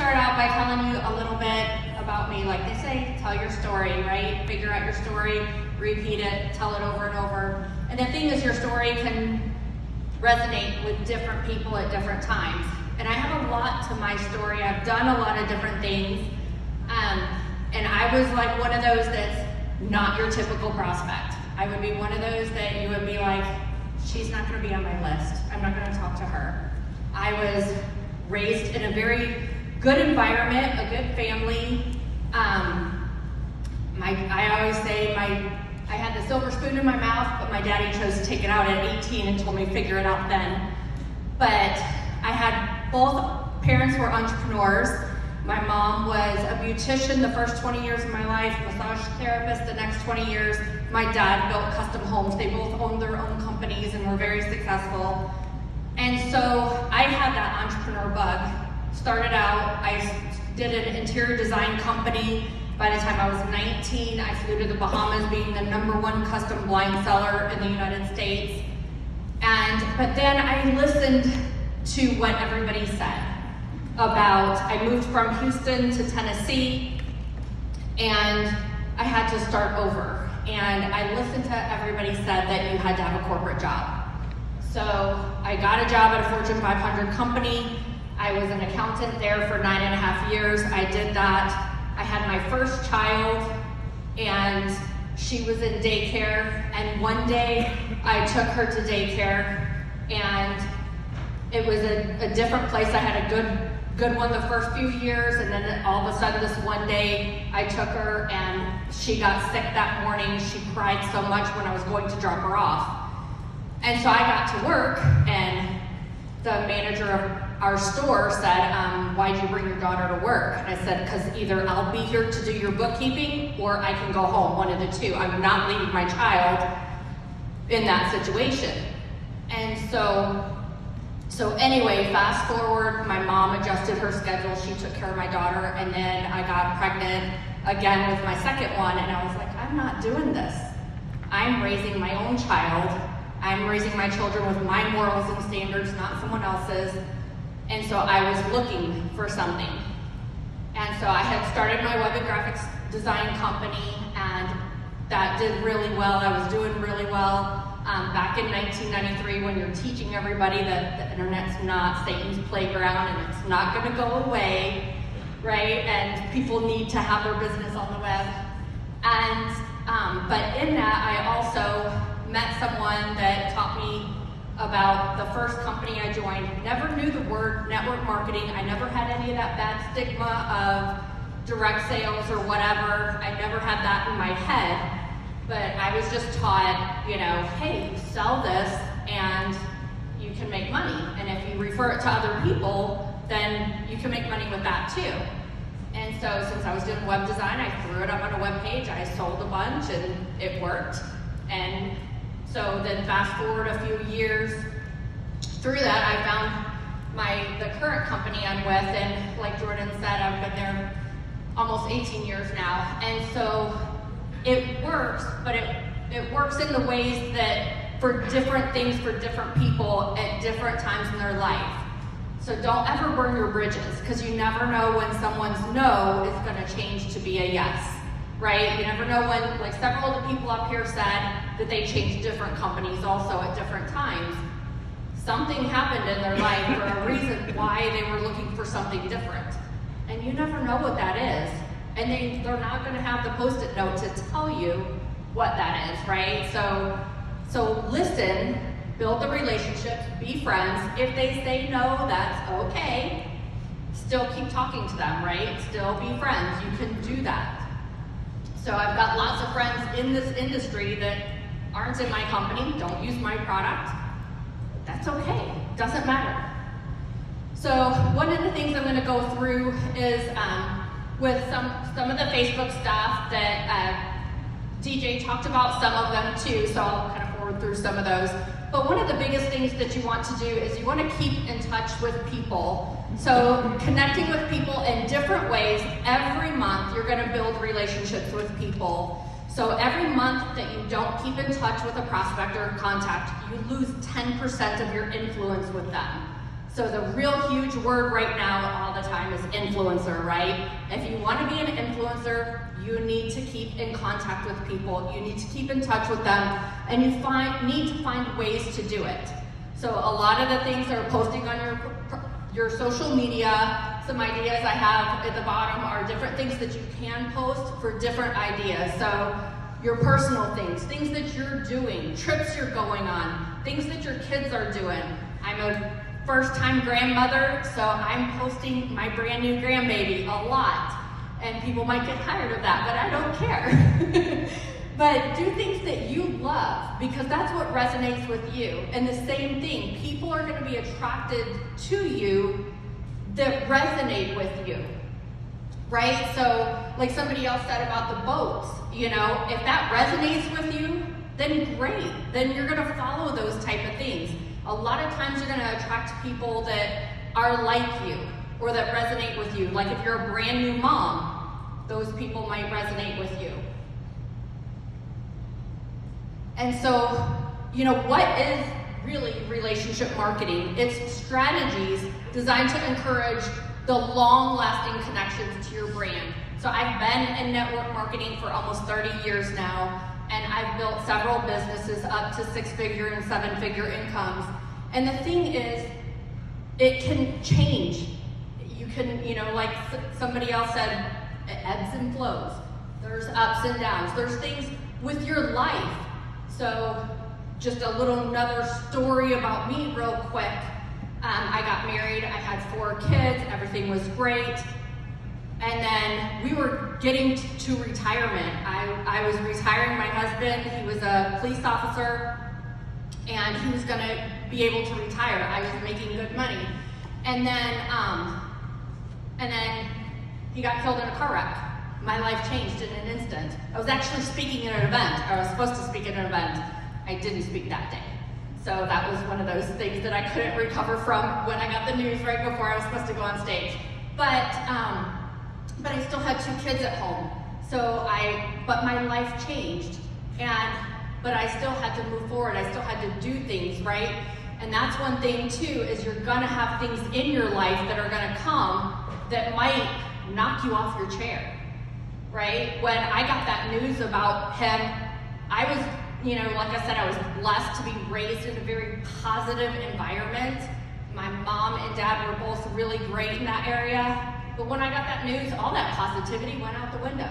start out by telling you a little bit about me. Like they say, tell your story, right? Figure out your story, repeat it, tell it over and over. And the thing is, your story can resonate with different people at different times. And I have a lot to my story. I've done a lot of different things. And I was like one of those that's not your typical prospect. I would be one of those that you would be like, she's not going to be on my list. I'm not going to talk to her. I was raised in a very good environment, a good family. I always say I had the silver spoon in my mouth, but my daddy chose to take it out at 18 and told me to figure it out then. But I had both parents were entrepreneurs. My mom was a beautician the first 20 years of my life, massage therapist the next 20 years. My dad built custom homes. They both owned their own companies and were very successful. And so I had that entrepreneur bug. Started out, I did an interior design company. By the time I was 19, I flew to the Bahamas, being the #1 custom blind seller in the United States. But then I listened to what everybody said about, I moved from Houston to Tennessee, and I had to start over. And I listened to everybody said that you had to have a corporate job. So I got a job at a Fortune 500 company. I was an accountant there for 9.5 years. I did that. I had my first child, and she was in daycare. And one day I took her to daycare, and it was a different place. I had a good one the first few years, and then all of a sudden this one day I took her and she got sick that morning. She cried so much when I was going to drop her off. And so I got to work, and the manager of our store said, why'd you bring your daughter to work? And I said, because either I'll be here to do your bookkeeping or I can go home, one of the two. I'm not leaving my child in that situation. And so anyway, fast forward, my mom adjusted her schedule. She took care of my daughter, and then I got pregnant again with my second one, and I was like, I'm not doing this. I'm raising my own child. I'm raising my children with my morals and standards, not someone else's. And so I was looking for something. And so I had started my web and graphics design company, and that did really well. I was doing really well. Back in 1993, when you're teaching everybody that the internet's not Satan's playground and it's not going to go away, right? And people need to have their business on the web. But in that, I also met someone that taught me about the first company I joined. Never knew the word network marketing. I never had any of that bad stigma of direct sales or whatever. I never had that in my head. But I was just taught, hey, sell this and you can make money. And if you refer it to other people, then you can make money with that too. And so since I was doing web design, I threw it up on a web page. I sold a bunch and it worked. And so then fast forward a few years, through that I found the current company I'm with, and like Jordan said, I've been there almost 18 years now. And so it works, but it works in the ways that for different things for different people at different times in their life. So don't ever burn your bridges, because you never know when someone's no is going to change to be a yes, right? You never know when, like several of the people up here said that they changed different companies also at different times. Something happened in their life for a reason why they were looking for something different. And you never know what that is. And they're not going to have the Post-it note to tell you what that is, right? So listen, build the relationships, be friends. If they say no, that's okay. Still keep talking to them, right? Still be friends. You can do that. So I've got lots of friends in this industry that aren't in my company, don't use my product. That's okay. Doesn't matter. So one of the things I'm going to go through is with some of the Facebook stuff that DJ talked about, some of them too, so I'll kind of forward through some of those. But one of the biggest things that you want to do is you want to keep in touch with people. So connecting with people in different ways. Every month you're going to build relationships with people. So every month that you don't keep in touch with a prospect or contact, you lose 10% of your influence with them. So the real huge word right now all the time time is influencer, right? If you want to be an influencer, you need to keep in contact with people. You need to keep in touch with them, and you need to find ways to do it. So a lot of the things that are posting on your social media, some ideas I have at the bottom are different things that you can post for different ideas. So your personal things that you're doing, trips you're going on, things that your kids are doing. I'm a first-time grandmother, so I'm posting my brand new grandbaby a lot. And people might get tired of that, but I don't care. But do things that you love, because that's what resonates with you. And the same thing, people are going to be attracted to you that resonate with you, right? So like somebody else said about the boats, if that resonates with you, then great. Then you're going to follow those type of things. A lot of times you're going to attract people that are like you or that resonate with you. Like if you're a brand new mom, those people might resonate with you. And so, what is really relationship marketing? It's strategies designed to encourage the long-lasting connections to your brand. So I've been in network marketing for almost 30 years now, and I've built several businesses up to 6-figure and 7-figure incomes. And the thing is, it can change. You can, like somebody else said, it ebbs and flows. There's ups and downs. There's things with your life. So just another story about me real quick. I got married, I had 4 kids, everything was great. And then we were getting to retirement. I was retiring my husband. He was a police officer, and he was gonna be able to retire. I was making good money. And then he got killed in a car wreck. My life changed in an instant. I was actually speaking at an event. I was supposed to speak at an event. I didn't speak that day. So that was one of those things that I couldn't recover from when I got the news right before I was supposed to go on stage. But I still had 2 kids at home. But my life changed. But I still had to move forward. I still had to do things, right? And that's one thing too, is you're gonna have things in your life that are gonna come that might knock you off your chair. Right? When I got that news about him, I was, like I said, I was blessed to be raised in a very positive environment. My mom and dad were both really great in that area. But when I got that news, all that positivity went out the window.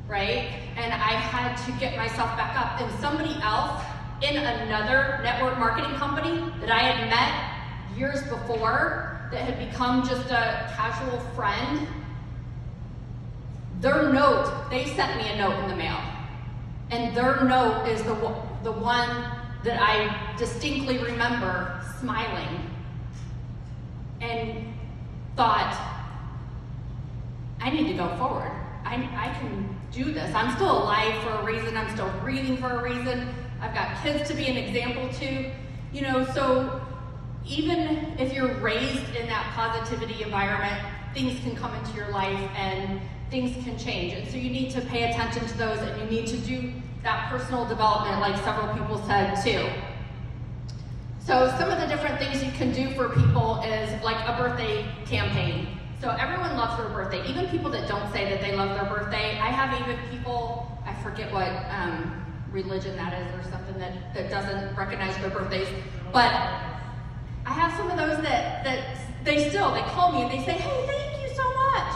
Right? And I had to get myself back up. And somebody else in another network marketing company that I had met years before that had become just a casual friend, they sent me a note in the mail. And their note is the one that I distinctly remember smiling and thought, I need to go forward. I can do this. I'm still alive for a reason. I'm still breathing for a reason. I've got kids to be an example to. So even if you're raised in that positivity environment, things can come into your life and things can change. And so you need to pay attention to those, and you need to do that personal development like several people said too. So some of the different things you can do for people is like a birthday campaign. So everyone loves their birthday, even people that don't say that they love their birthday. I have even people, I forget what religion that is or something that doesn't recognize their birthdays, but I have some of those that they call me and they say, hey, thank you so much.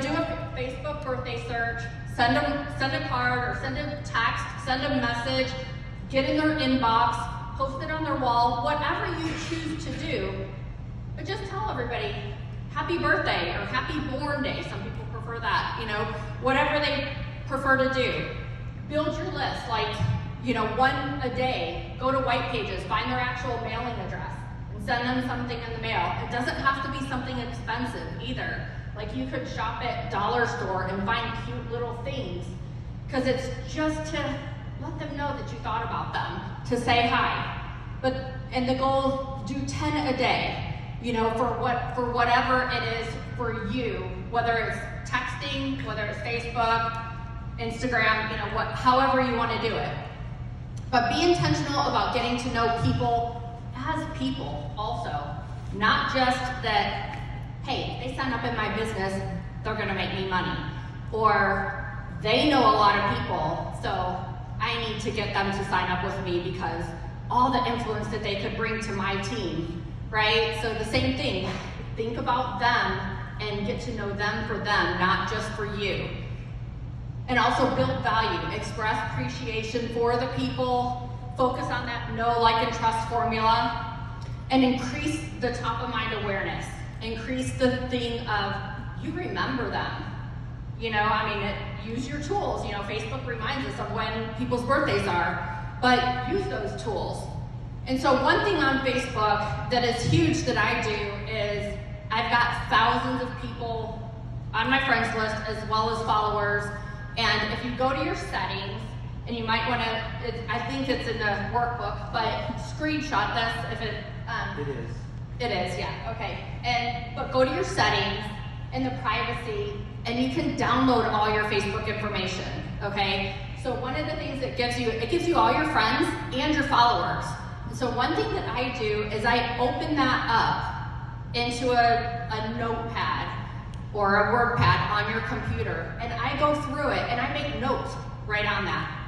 Do a Facebook birthday search, send a card or send a text, send a message, get in their inbox, post it on their wall, whatever you choose to do. But just tell everybody, happy birthday or happy born day. Some people prefer that, whatever they prefer to do. Build your list, one a day. Go to White Pages, find their actual mailing address, and send them something in the mail. It doesn't have to be something expensive either. Like you could shop at dollar store and find cute little things, because it's just to let them know that you thought about them, to say hi. And the goal, do 10 a day. For whatever it is for you, whether it's texting, whether it's Facebook, Instagram, however you want to do it. But be intentional about getting to know people as people also. Not just that, hey, they sign up in my business, they're gonna make me money. Or they know a lot of people, so I need to get them to sign up with me because all the influence that they could bring to my team, right? So the same thing, think about them and get to know them for them, not just for you. And also build value, express appreciation for the people, focus on that know, like, and trust formula, and increase the top of mind awareness. Increase the thing of, you remember them. You know, I mean, use your tools. You know, Facebook reminds us of when people's birthdays are, but use those tools. And so one thing on Facebook that is huge that I do is I've got thousands of people on my friends list as well as followers. And if you go to your settings, and you might want to, I think it's in the workbook, but screenshot this if it. It is. It is, yeah, okay. But go to your settings and the privacy, and you can download all your Facebook information, okay? So one of the things it gives you all your friends and your followers. And so one thing that I do is I open that up into a notepad or a word pad on your computer, and I go through it and I make notes right on that.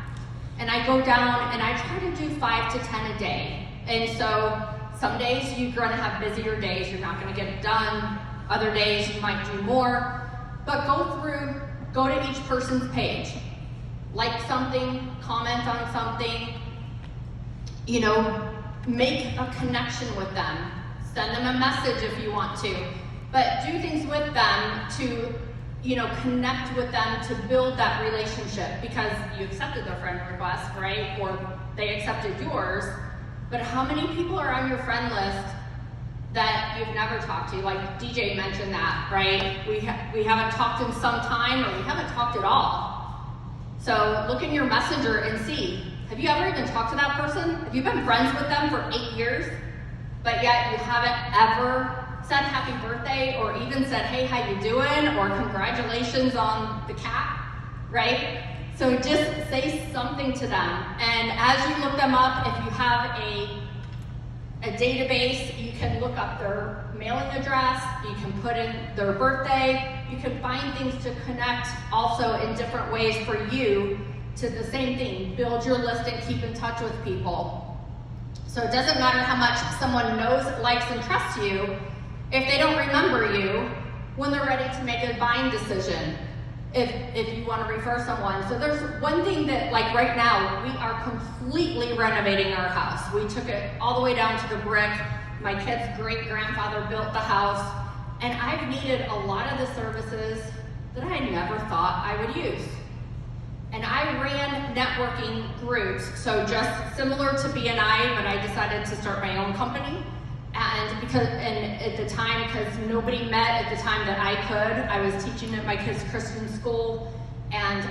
And I go down and I try to do 5 to 10 a day. And so some days you're gonna have busier days, you're not gonna get it done. Other days you might do more. But go to each person's page. Like something, comment on something, you know, make a connection with them. Send them a message if you want to. But do things with them to, you know, connect with them to build that relationship, because you accepted their friend request, right? Or they accepted yours. But how many people are on your friend list that you've never talked to? Like DJ mentioned that, right? We haven't talked in some time, or we haven't talked at all. So look in your messenger and see, have you ever even talked to that person? Have you been friends with them for 8 years, but yet you haven't ever said happy birthday, or even said, hey, how you doing? Or congratulations on the cat, right? So just say something to them. And as you look them up, if you have a database, you can look up their mailing address, you can put in their birthday, you can find things to connect also in different ways for you to the same thing. Build your list and keep in touch with people. So it doesn't matter how much someone knows, likes, and trusts you if they don't remember you when they're ready to make a buying decision, if you want to refer someone. So there's one thing that, like right now, we are completely renovating our house. We took it all the way down to the brick. My kid's great-grandfather built the house, and I've needed a lot of the services that I never thought I would use. And I ran networking groups, so just similar to BNI, but I decided to start my own company. And at the time, because nobody met at the time that I could, I was teaching at my kids' Christian school, and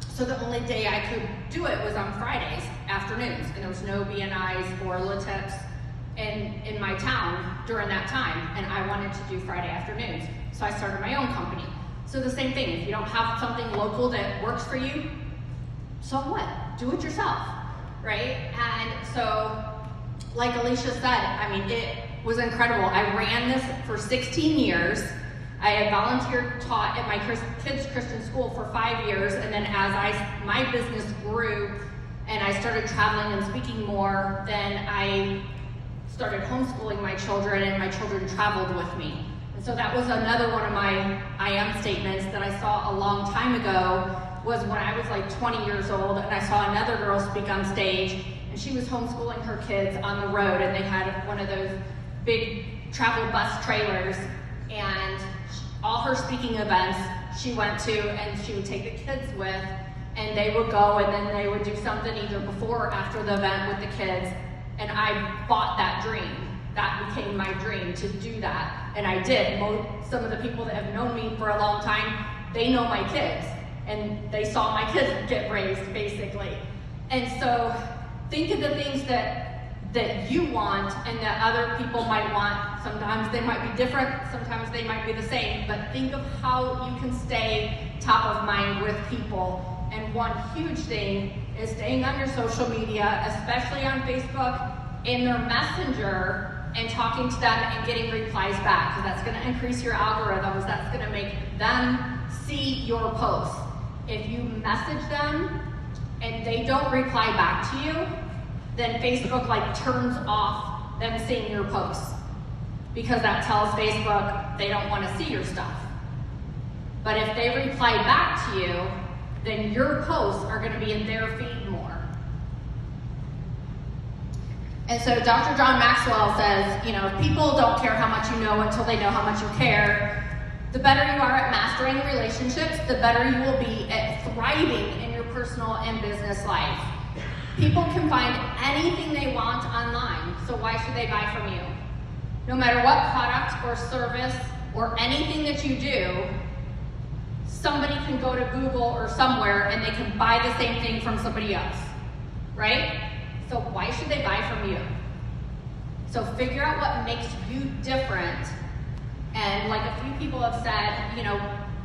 so the only day I could do it was on Fridays afternoons, and there was no BNIs or LaTips in my town during that time, and I wanted to do Friday afternoons, so I started my own company. So the same thing, if you don't have something local that works for you, so what? Do it yourself, right? And so, like Alicia said, I mean, it was incredible. I ran this for 16 years. I had volunteered, taught at my kids' Christian school for 5 years, and then as my business grew and I started traveling and speaking more, then I started homeschooling my children, and my children traveled with me. And so that was another one of my I am statements that I saw a long time ago, was when I was like 20 years old, and I saw another girl speak on stage, and she was homeschooling her kids on the road, and they had one of those big travel bus trailers, and all her speaking events she went to, and she would take the kids with, and they would go, and then they would do something either before or after the event with the kids, and I bought that dream. That became my dream, to do that, and I did. Some of the people that have known me for a long time, they know my kids, and they saw my kids get raised, basically. And so think of the things that you want and that other people might want. Sometimes they might be different, sometimes they might be the same, but think of how you can stay top of mind with people. And one huge thing is staying on your social media, especially on Facebook, in their messenger, and talking to them and getting replies back, because that's going to increase your algorithms. That's going to make them see your posts. If you message them and they don't reply back to you, then Facebook turns off them seeing your posts, because that tells Facebook they don't want to see your stuff. But if they reply back to you, then your posts are going to be in their feed more. And so Dr. John Maxwell says, if people don't care how much you know until they know how much you care, the better you are at mastering relationships, the better you will be at thriving in your personal and business life. People can find anything they want online, so why should they buy from you? No matter what product or service or anything that you do, somebody can go to Google or somewhere and they can buy the same thing from somebody else, right? So why should they buy from you? So figure out what makes you different. And like a few people have said,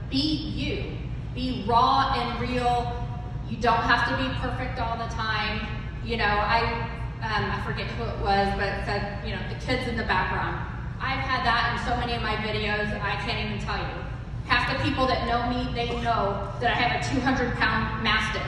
be you. Be raw and real. You don't have to be perfect all the time. I forget who it was, but it said, the kids in the background. I've had that in so many of my videos, I can't even tell you. Half the people that know me, they know that I have a 200-pound Mastiff,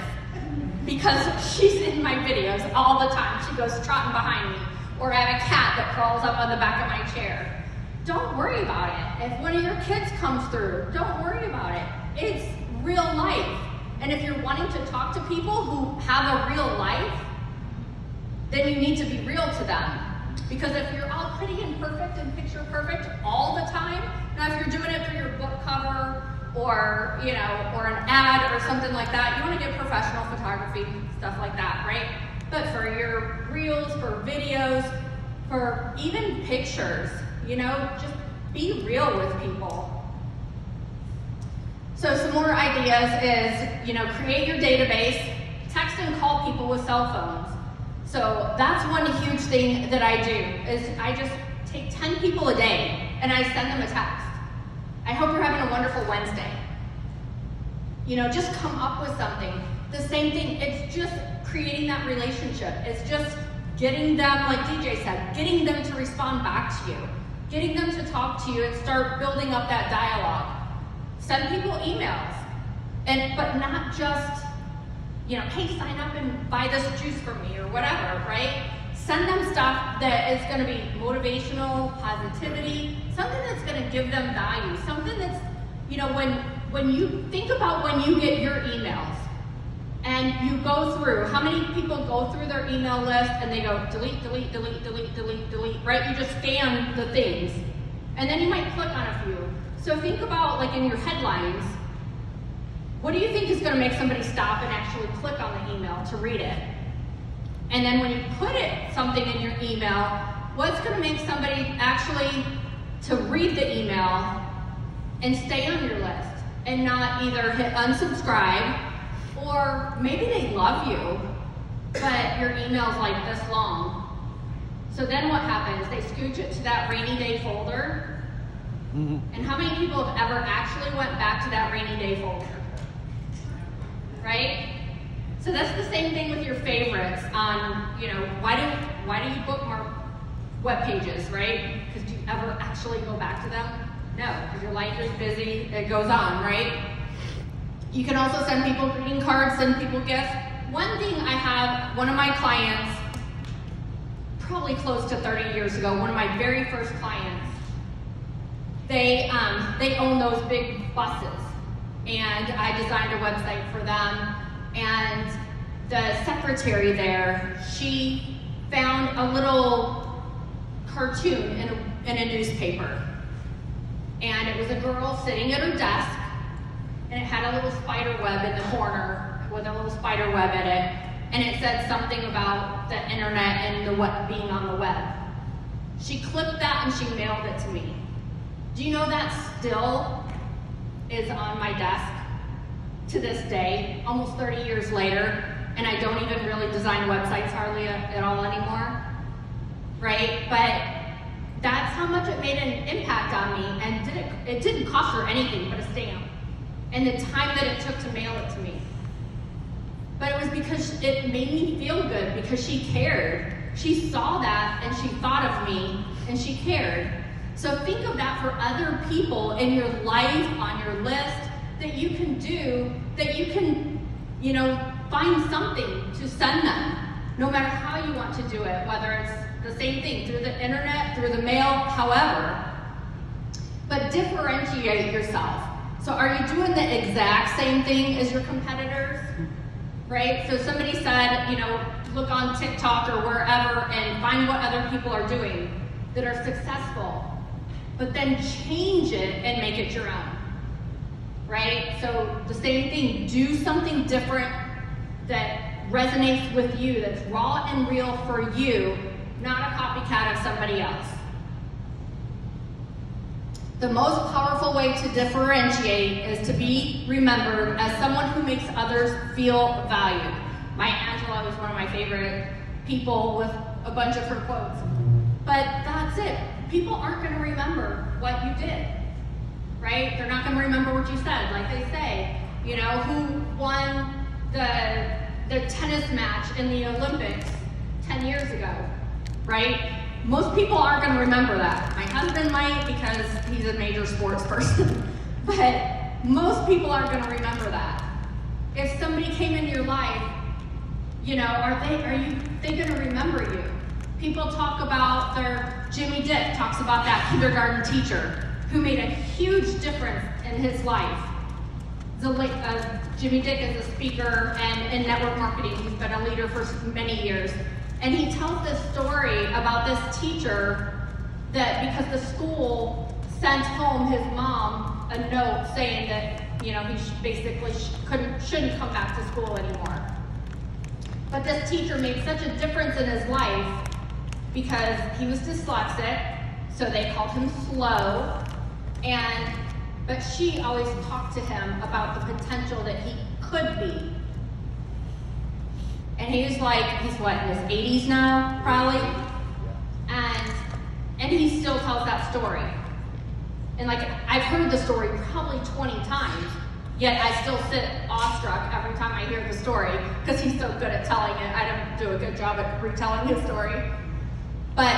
because she's in my videos all the time. She goes trotting behind me. Or I have a cat that crawls up on the back of my chair. Don't worry about it. If one of your kids comes through, don't worry about it. It's real life. And if you're wanting to talk to people who have a real life, then you need to be real to them. Because if you're all pretty and perfect and picture perfect all the time, now if you're doing it for your book cover or or an ad or something like that, you want to get professional photography, stuff like that, right? But for your reels, for videos, for even pictures, just be real with people. So some more ideas is, create your database, text and call people with cell phones. So that's one huge thing that I do, is I just take 10 people a day and I send them a text. I hope you're having a wonderful Wednesday. Just come up with something. The same thing, it's just creating that relationship. It's just getting them, like DJ said, getting them to respond back to you. Getting them to talk to you and start building up that dialogue. Send people emails. But not just, hey, sign up and buy this juice from me or whatever, right? Send them stuff that is going to be motivational, positivity, something that's going to give them value, something that's, when you think about when you get your emails and you go through, how many people go through their email list and they go delete, delete, delete, delete, delete, delete, right? You just scan the things and then you might click on a few. So think about in your headlines, what do you think is going to make somebody stop and actually click on the email to read it? And then when you put something in your email, what's going to make somebody actually to read the email and stay on your list and not either hit unsubscribe, or maybe they love you, but your email's this long. So then what happens? They scooch it to that rainy day folder. And how many people have ever actually went back to that rainy day folder? Right? So that's the same thing with your favorites on, why do you bookmark web pages, right? Because do you ever actually go back to them? No, because your life is busy, it goes on, right? You can also send people greeting cards, send people gifts. One thing I have, one of my clients, probably close to 30 years ago, one of my very first clients, they own those big buses. And I designed a website for them. And the secretary there, she found a little cartoon in a newspaper. And it was a girl sitting at her desk, and it had a little spider web in the corner with a little spider web in it. And it said something about the internet and being on the web. She clipped that and she mailed it to me. Do you know that still is on my desk to this day, almost 30 years later, and I don't even really design websites hardly at all anymore, right? But that's how much it made an impact on me, and it didn't cost her anything but a stamp, and the time that it took to mail it to me. But it was because it made me feel good, because she cared. She saw that, and she thought of me, and she cared. So think of that for other people in your life, on your list, that you can do, that you can, find something to send them, no matter how you want to do it, whether it's the same thing, through the internet, through the mail, however. But differentiate yourself. So are you doing the exact same thing as your competitors? Right? So somebody said, look on TikTok or wherever and find what other people are doing that are successful, but then change it and make it your own. Right? So the same thing, do something different that resonates with you, that's raw and real for you, not a copycat of somebody else. The most powerful way to differentiate is to be remembered as someone who makes others feel valued. Maya Angelou was one of my favorite people with a bunch of her quotes. But that's it. People aren't going to remember what you did, right? They're not going to remember what you said. Like they say, who won the tennis match in the Olympics 10 years ago, right? Most people aren't going to remember that. My husband might, because he's a major sports person. But most people aren't going to remember that. If somebody came into your life, are they going to remember you? People talk about Jimmy Dick talks about that kindergarten teacher who made a huge difference in his life. Jimmy Dick is a speaker and in network marketing. He's been a leader for many years. And he tells this story about this teacher that because the school sent home his mom a note saying that, he basically shouldn't come back to school anymore. But this teacher made such a difference in his life because he was dyslexic, so they called him slow, but she always talked to him about the potential that he could be. And he's what, in his 80s now, probably? And he still tells that story. And I've heard the story probably 20 times, yet I still sit awestruck every time I hear the story, because he's so good at telling it. I don't do a good job at retelling his story. But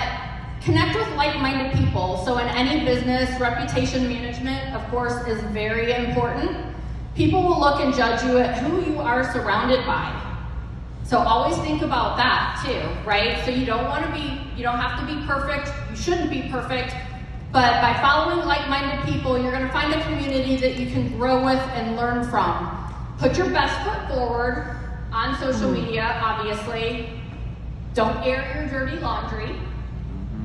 connect with like-minded people. So in any business, reputation management, of course, is very important. People will look and judge you at who you are surrounded by. So always think about that too, right? So you don't have to be perfect, you shouldn't be perfect, but by following like-minded people, you're gonna find a community that you can grow with and learn from. Put your best foot forward on social media, obviously. Don't air your dirty laundry,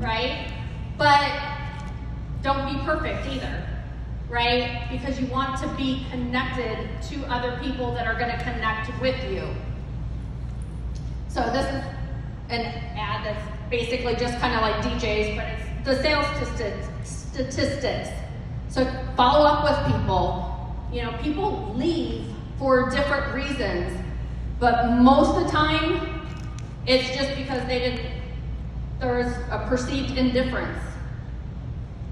right? But don't be perfect either, right? Because you want to be connected to other people that are gonna connect with you. So this is an ad that's basically just kind of like DJs, but it's the sales statistics. So follow up with people. People leave for different reasons, but most of the time, it's just because there is a perceived indifference.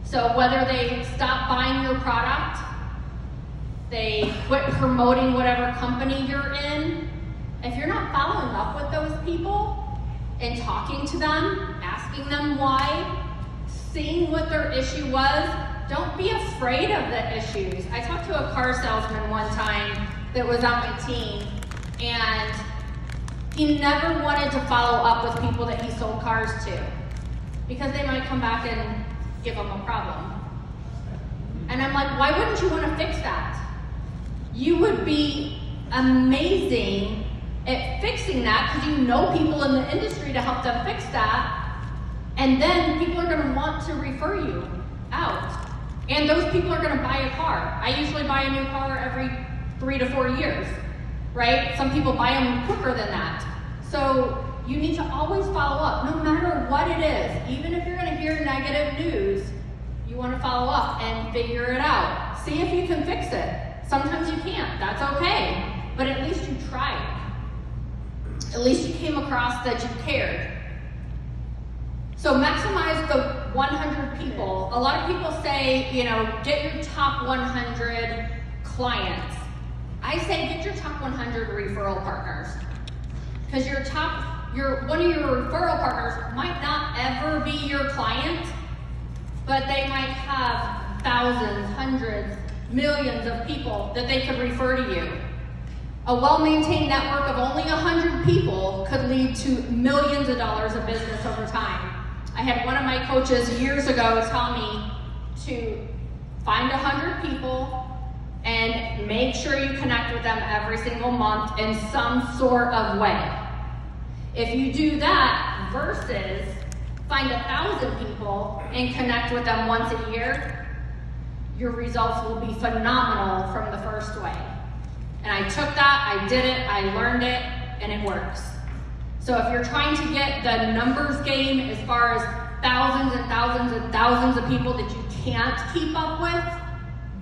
So whether they stop buying your product, they quit promoting whatever company you're in, if you're not following up with those people and talking to them, asking them why, seeing what their issue was, don't be afraid of the issues. I talked to a car salesman one time that was on my team, and he never wanted to follow up with people that he sold cars to because they might come back and give him a problem. And I'm like, why wouldn't you want to fix that? You would be amazing at fixing that because you know people in the industry to help them fix that, and then people are going to want to refer you out. And those people are going to buy a car. I usually buy a new car every 3 to 4 years, right? Some people buy them quicker than that. So you need to always follow up, no matter what it is. Even if you're going to hear negative news, you want to follow up and figure it out. See if you can fix it. Sometimes you can't, that's okay. But at least you tried. At least you came across that you cared. So maximize the 100 people. A lot of people say, get your top 100 clients. I say get your top 100 referral partners. Because one of your referral partners might not ever be your client, but they might have thousands, hundreds, millions of people that they could refer to you. A well-maintained network of only 100 people could lead to millions of dollars of business over time. I had one of my coaches years ago tell me to find 100 people and make sure you connect with them every single month in some sort of way. If you do that versus find 1,000 people and connect with them once a year, your results will be phenomenal from the first way. And I took that, I did it, I learned it, and it works. So if you're trying to get the numbers game as far as thousands and thousands and thousands of people that you can't keep up with,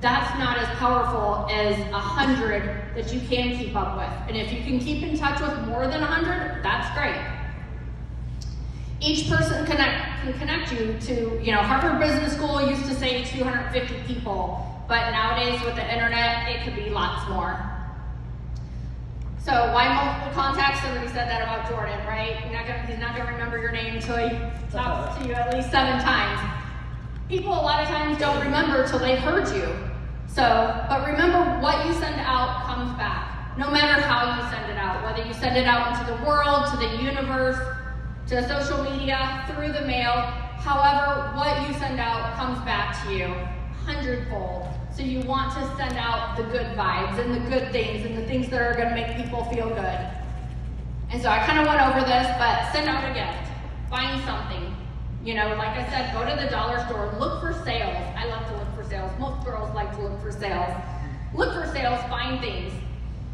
that's not as powerful as 100 that you can keep up with. And if you can keep in touch with more than 100, that's great. Each person can connect you to, Harvard Business School used to say 250 people, but nowadays with the internet, it could be lots more. So why multiple contacts? Somebody said that about Jordan, right? He's not gonna remember your name until he talks to you at least 7 times. People a lot of times don't remember till they've heard you. But remember, what you send out comes back, no matter how you send it out, whether you send it out into the world, to the universe, to social media, through the mail. However, what you send out comes back to you 100-fold. So you want to send out the good vibes and the good things and the things that are going to make people feel good. And so I kind of went over this, but send out a gift. Find something. Like I said, go to the dollar store, look for sales. I love to look for sales. Most girls like to look for sales. Look for sales, find things.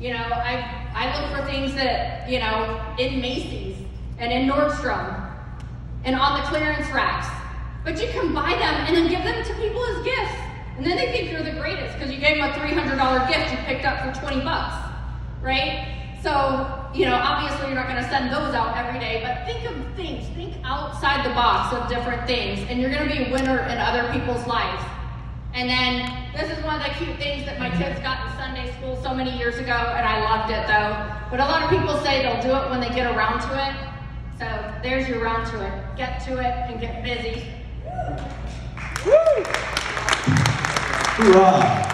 I look for things that, in Macy's and in Nordstrom and on the clearance racks. But you can buy them and then give them to people as gifts. And then they think you're the greatest because you gave them a $300 gift you picked up for 20 bucks, right? So, obviously you're not going to send those out every day, but think of things. Think outside the box of different things, and you're going to be a winner in other people's lives. And then, this is one of the cute things that my kids got in Sunday school so many years ago, and I loved it though. But a lot of people say they'll do it when they get around to it. So, there's your round to it. Get to it and get busy. Woo! Hoorah!